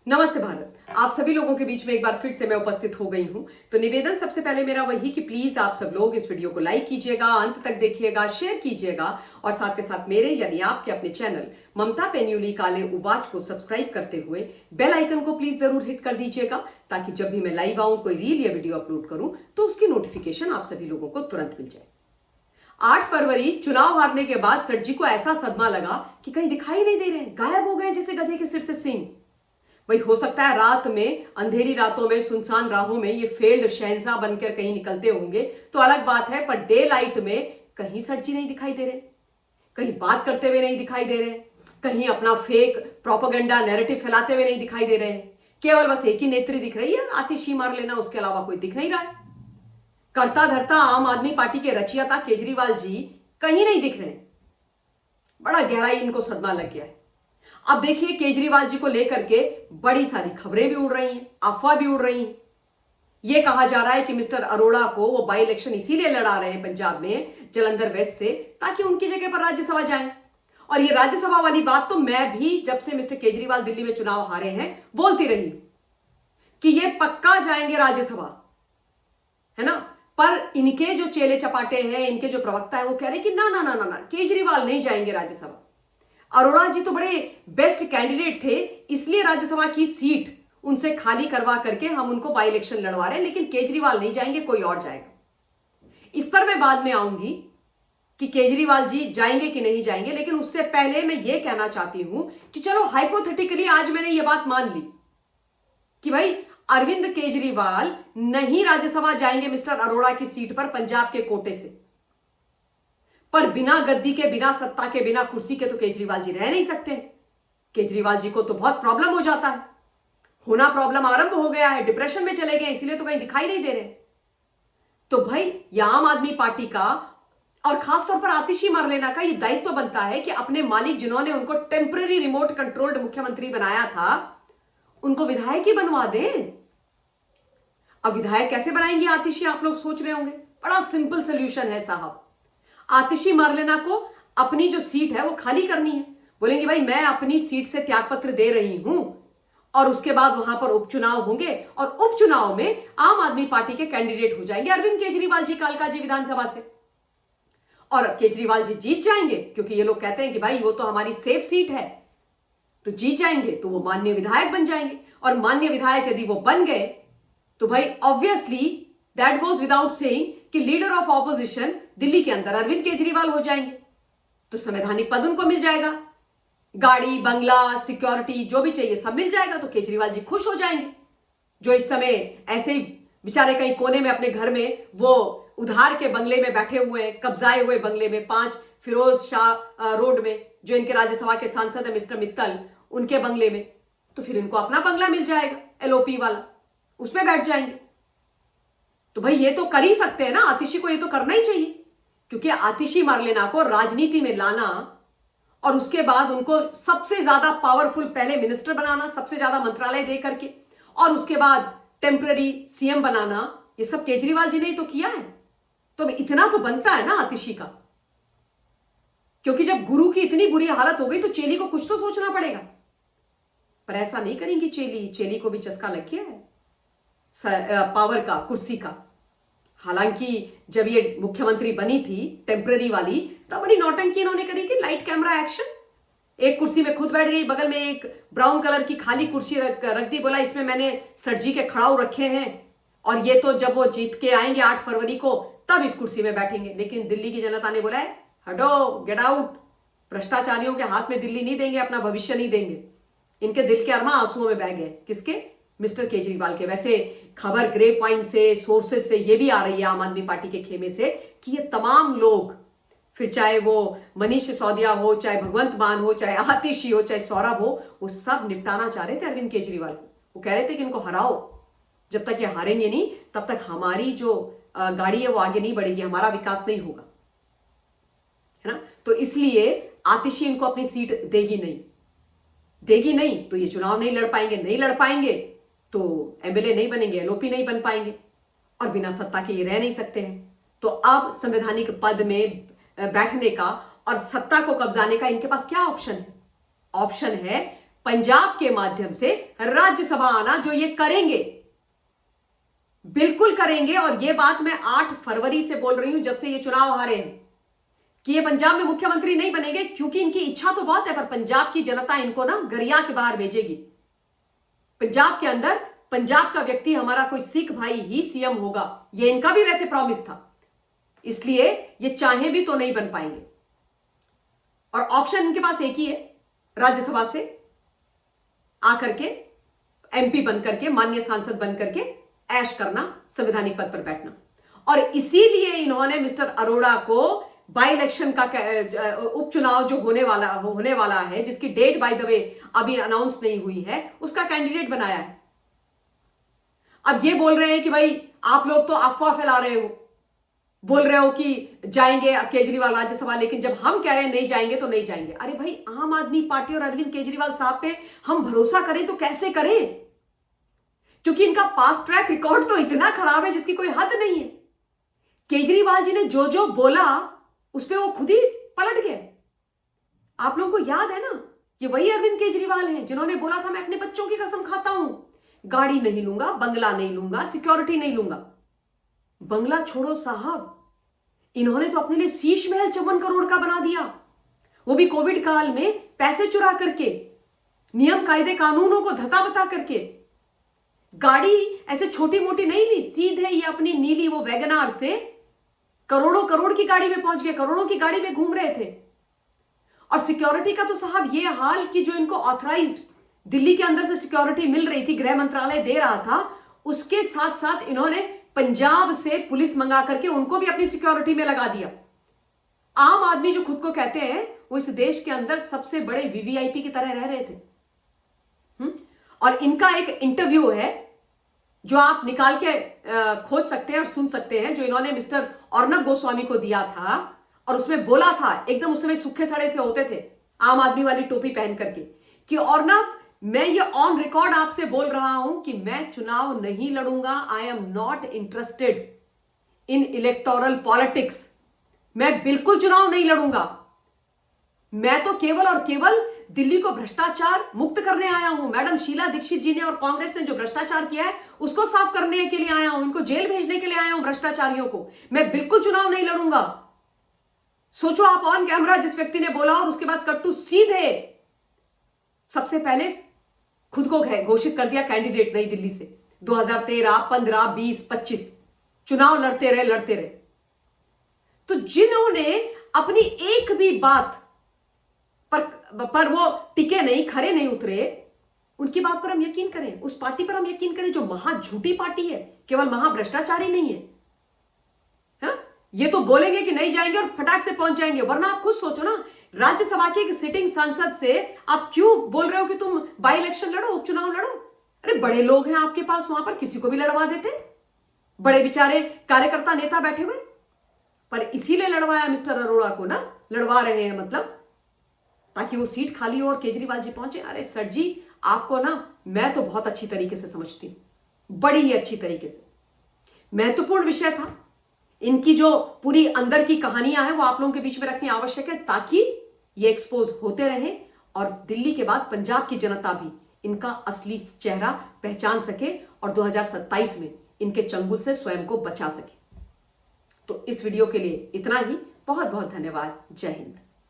नमस्ते भारत। आप सभी लोगों के बीच में एक बार फिर से मैं उपस्थित हो गई हूं। तो निवेदन सबसे पहले मेरा वही कि प्लीज आप सब लोग इस वीडियो को लाइक कीजिएगा, अंत तक देखिएगा, शेयर कीजिएगा और साथ के साथ मेरे यानी आपके अपने चैनल ममता पेन्यूली काले उवाच को सब्सक्राइब करते हुए बेल आइकन को प्लीज जरूर हिट कर दीजिएगा, ताकि जब भी मैं लाइव आऊं, कोई रील या वीडियो अपलोड करूं तो उसकी नोटिफिकेशन आप सभी लोगों को तुरंत मिल जाए। 8 फरवरी चुनाव हारने के बाद सर जी को ऐसा सदमा लगा कि कहीं दिखाई नहीं दे रहे, गायब हो गए जैसे गधे के सिर से सींग। वही हो सकता है रात में, अंधेरी रातों में, सुनसान राहों में ये फेल्ड शहंशाह बनकर कहीं निकलते होंगे तो अलग बात है, पर डे लाइट में कहीं सर जी नहीं दिखाई दे रहे, कहीं बात करते हुए नहीं दिखाई दे रहे, कहीं अपना फेक प्रोपेगेंडा नैरेटिव फैलाते हुए नहीं दिखाई दे रहे हैं। केवल बस एक ही नेत्री दिख रही है, आतिशी मार लेना, उसके अलावा कोई दिख नहीं रहा है। करता धरता आम आदमी पार्टी के रचियता केजरीवाल जी कहीं नहीं दिख रहे। बड़ा गहराई इनको सदमा लग गया है। अब देखिए, केजरीवाल जी को लेकर के बड़ी सारी खबरें भी उड़ रही हैं, अफवाह भी उड़ रही हैं। यह कहा जा रहा है कि मिस्टर अरोड़ा को वो बाई इलेक्शन इसीलिए लड़ा रहे हैं पंजाब में जलंधर वेस्ट से, ताकि उनकी जगह पर राज्यसभा जाए। और ये राज्यसभा वाली बात तो मैं भी जब से मिस्टर केजरीवाल दिल्ली में चुनाव हारे हैं बोलती रही कि ये पक्का जाएंगे राज्यसभा, है ना। पर इनके जो चेले चपाटे हैं, इनके जो प्रवक्ता है, वो कह रहे हैं कि ना ना ना ना ना, केजरीवाल नहीं जाएंगे राज्यसभा। अरोड़ा जी तो बड़े बेस्ट कैंडिडेट थे, इसलिए राज्यसभा की सीट उनसे खाली करवा करके हम उनको बाई इलेक्शन लड़वा रहे हैं, लेकिन केजरीवाल नहीं जाएंगे, कोई और जाएगा। इस पर मैं बाद में आऊंगी कि केजरीवाल जी जाएंगे कि नहीं जाएंगे, लेकिन उससे पहले मैं ये कहना चाहती हूं कि चलो हाइपोथेटिकली आज मैंने ये बात मान ली कि भाई अरविंद केजरीवाल नहीं राज्यसभा जाएंगे मिस्टर अरोड़ा की सीट पर पंजाब के कोटे से, पर बिना गद्दी के, बिना सत्ता के, बिना कुर्सी के तो केजरीवाल जी रह नहीं सकते। केजरीवाल जी को तो बहुत प्रॉब्लम हो जाता है, होना प्रॉब्लम आरंभ हो गया है, डिप्रेशन में चले गए, इसलिए तो कहीं दिखाई नहीं दे रहे। तो भाई यह आम आदमी पार्टी का और खासतौर पर आतिशी मारलेना का यह दायित्व बनता है कि अपने मालिक जिन्होंने उनको टेम्पररी रिमोट कंट्रोल्ड मुख्यमंत्री बनाया था, उनको विधायक ही बनवा दें। अब विधायक कैसे बनाएंगे आतिशी, आप लोग सोच रहे होंगे। बड़ा सिंपल सोल्यूशन है साहब। आतिशी मारलेना को अपनी जो सीट है वो खाली करनी है। बोलेंगे भाई मैं अपनी सीट से त्यागपत्र दे रही हूं, और उसके बाद वहां पर उपचुनाव होंगे और उपचुनाव में आम आदमी पार्टी के कैंडिडेट हो जाएंगे अरविंद केजरीवाल जी कालकाजी विधानसभा से, और केजरीवाल जी जीत जाएंगे, क्योंकि ये लोग कहते हैं कि भाई वो तो हमारी सेफ सीट है, तो जीत जाएंगे तो वो माननीय विधायक बन जाएंगे। और माननीय विधायक यदि वो बन गए तो भाई obviously that goes without saying कि लीडर ऑफ ऑपोजिशन दिल्ली के अंदर अरविंद केजरीवाल हो जाएंगे, तो संवैधानिक पद उनको मिल जाएगा, गाड़ी, बंगला, सिक्योरिटी जो भी चाहिए सब मिल जाएगा, तो केजरीवाल जी खुश हो जाएंगे, जो इस समय ऐसे ही बेचारे कहीं कोने में अपने घर में वो उधार के बंगले में बैठे हुए हैं, कब्जाए हुए बंगले में, 5 फिरोज शाह रोड में, जो इनके राज्यसभा के सांसद है मिस्टर मित्तल, उनके बंगले में। तो फिर इनको अपना बंगला मिल जाएगा एलओपी वाला, उसमें बैठ जाएंगे। तो भाई ये तो कर ही सकते हैं ना, आतिशी को ये तो करना ही चाहिए, क्योंकि आतिशी मारलेना को राजनीति में लाना और उसके बाद उनको सबसे ज्यादा पावरफुल पहले मिनिस्टर बनाना, सबसे ज्यादा मंत्रालय दे करके, और उसके बाद टेम्पररी सीएम बनाना, ये सब केजरीवाल जी ने ही तो किया है। तो इतना तो बनता है ना आतिशी का, क्योंकि जब गुरु की इतनी बुरी हालत हो गई तो चेली को कुछ तो सोचना पड़ेगा। पर ऐसा नहीं करेंगी चेली, चेली को भी चस्का लग गया है पावर का, कुर्सी का। हालांकि जब ये मुख्यमंत्री बनी थी टेम्पररी वाली, तब बड़ी नौटंकी इन्होंने करी थी, लाइट कैमरा एक्शन। एक कुर्सी में खुद बैठ गई, बगल में एक ब्राउन कलर की खाली कुर्सी रख दी, बोला इसमें मैंने सर जी के खड़ाऊ रखे हैं, और ये तो जब वो जीत के आएंगे 8 फरवरी को तब इस कुर्सी में बैठेंगे। लेकिन दिल्ली की जनता ने बोला है हटो, गेट आउट, भ्रष्टाचारियों के हाथ में दिल्ली नहीं देंगे, अपना भविष्य नहीं देंगे। इनके दिल के अरमा आंसुओं में बह गए। किसके? मिस्टर केजरीवाल के। वैसे खबर ग्रेप वाइन से, सोर्सेस से ये भी आ रही है आम आदमी पार्टी के खेमे से कि ये तमाम लोग, फिर चाहे वो मनीष सिसोदिया हो, चाहे भगवंत मान हो, चाहे आतिशी हो, चाहे सौरभ हो, वो सब निपटाना चाह रहे थे अरविंद केजरीवाल को। वो कह रहे थे कि इनको हराओ, जब तक ये हारेंगे नहीं तब तक हमारी जो गाड़ी है वो आगे नहीं बढ़ेगी, हमारा विकास नहीं होगा, है ना। तो इसलिए आतिशी इनको अपनी सीट देगी नहीं, तो ये चुनाव नहीं लड़ पाएंगे तो एमएलए नहीं बनेंगे, एलओपी नहीं बन पाएंगे, और बिना सत्ता के ये रह नहीं सकते हैं। तो अब संवैधानिक पद में बैठने का और सत्ता को कब्जाने का इनके पास क्या ऑप्शन है? ऑप्शन है पंजाब के माध्यम से राज्यसभा आना, जो ये करेंगे, बिल्कुल करेंगे। और ये बात मैं 8 फरवरी से बोल रही हूं, जब से ये चुनाव हारे हैं, कि ये पंजाब में मुख्यमंत्री नहीं बनेंगे, क्योंकि इनकी इच्छा तो बहुत है, पर पंजाब की जनता इनको ना गरिया के बाहर भेजेगी। पंजाब के अंदर पंजाब का व्यक्ति, हमारा कोई सिख भाई ही सीएम होगा, ये इनका भी वैसे प्रॉमिस था, इसलिए ये चाहे भी तो नहीं बन पाएंगे। और ऑप्शन इनके पास एक ही है, राज्यसभा से आकर के एमपी बन करके, माननीय सांसद बन करके ऐश करना, संवैधानिक पद पर बैठना। और इसीलिए इन्होंने मिस्टर अरोड़ा को बाई इलेक्शन का उपचुनाव जो होने वाला है, जिसकी डेट बाय द वे अभी अनाउंस नहीं हुई है, उसका कैंडिडेट बनाया है। अब ये बोल रहे हैं कि भाई आप लोग तो अफवाह फैला रहे हो, बोल रहे हो कि जाएंगे केजरीवाल राज्यसभा, लेकिन जब हम कह रहे हैं नहीं जाएंगे तो नहीं जाएंगे। अरे भाई, आम आदमी पार्टी और अरविंद केजरीवाल साहब पे हम भरोसा करें तो कैसे करें, क्योंकि इनका पास्ट ट्रैक रिकॉर्ड तो इतना खराब है जिसकी कोई हद नहीं है। केजरीवाल जी ने जो जो बोला उस पर वो खुद ही पलट गए। आप लोगों को याद है ना, ये वही अरविंद केजरीवाल हैं जिन्होंने बोला था मैं अपने बच्चों की कसम खाता हूं, गाड़ी नहीं लूंगा, बंगला नहीं लूंगा, सिक्योरिटी नहीं लूंगा। बंगला छोड़ो साहब, इन्होंने तो अपने लिए शीश महल 54 करोड़ का बना दिया, वो भी कोविड काल में पैसे चुरा करके, नियम कायदे कानूनों को धता बता करके। गाड़ी ऐसे छोटी मोटी नहीं ली, सीधे ये अपनी नीली वो वैगनार से करोड़ों करोड़ की गाड़ी में पहुंच गए, करोड़ों की गाड़ी में घूम रहे थे। और सिक्योरिटी का तो साहब ये हाल कि जो इनको ऑथराइज्ड दिल्ली के अंदर से सिक्योरिटी मिल रही थी, गृह मंत्रालय दे रहा था, उसके साथ साथ इन्होंने पंजाब से पुलिस मंगा करके उनको भी अपनी सिक्योरिटी में लगा दिया। आम आदमी जो खुद को कहते हैं वो इस देश के अंदर सबसे बड़े वीवीआईपी की तरह रह रहे थे। और इनका एक इंटरव्यू है जो आप निकाल के खोज सकते हैं और सुन सकते हैं, जो इन्होंने मिस्टर अर्नब गोस्वामी को दिया था। और उसमें बोला था, एकदम उस समय सूखे सड़े से होते थे, आम आदमी वाली टोपी पहन करके, कि अर्नब, मैं ये ऑन रिकॉर्ड आपसे बोल रहा हूं कि मैं चुनाव नहीं लड़ूंगा। I am not interested in electoral politics. मैं बिल्कुल चुनाव नहीं लड़ूंगा। मैं तो केवल और केवल दिल्ली को भ्रष्टाचार मुक्त करने आया हूं। मैडम शीला दीक्षित जी ने और कांग्रेस ने जो भ्रष्टाचार किया है उसको साफ करने के लिए आया हूं, इनको जेल भेजने के लिए आया हूं भ्रष्टाचारियों को। मैं बिल्कुल चुनाव नहीं लड़ूंगा। सोचो आप, ऑन कैमरा जिस व्यक्ति ने बोला, और उसके बाद कट्टू सीधे सबसे पहले खुद को घोषित कर दिया कैंडिडेट नई दिल्ली से। 2013, 15, 20, 25 चुनाव लड़ते रहे। तो जिन्होंने अपनी एक भी बात पर वो टिके नहीं, खरे नहीं उतरे, उनकी बात पर हम यकीन करें, उस पार्टी पर हम यकीन करें जो महा झूठी पार्टी है, केवल महा भ्रष्टाचारी नहीं है। हा? ये तो बोलेंगे कि नहीं जाएंगे और फटाक से पहुंच जाएंगे। वरना आप खुद सोचो ना, राज्यसभा के एक सिटिंग सांसद से आप क्यों बोल रहे हो कि तुम बाई इलेक्शन लड़ो, उपचुनाव लड़ो? अरे बड़े लोग हैं आपके पास, वहां पर किसी को भी लड़वा देते, बड़े बेचारे कार्यकर्ता नेता बैठे हुए। पर इसीलिए लड़वाया मिस्टर अरोड़ा को ना, लड़वा रहे हैं मतलब ताकि वो सीट खाली हो और केजरीवाल जी पहुंचे। अरे सर जी, आपको ना मैं तो बहुत अच्छी तरीके से समझती हूं, बड़ी ही अच्छी तरीके से। महत्वपूर्ण विषय था, इनकी जो पूरी अंदर की कहानियां हैं वो आप लोगों के बीच में रखनी आवश्यक है, ताकि ये एक्सपोज होते रहें और दिल्ली के बाद पंजाब की जनता भी इनका असली चेहरा पहचान सके और 2027 में इनके चंगुल से स्वयं को बचा सके। तो इस वीडियो के लिए इतना ही। बहुत बहुत धन्यवाद। जय हिंद।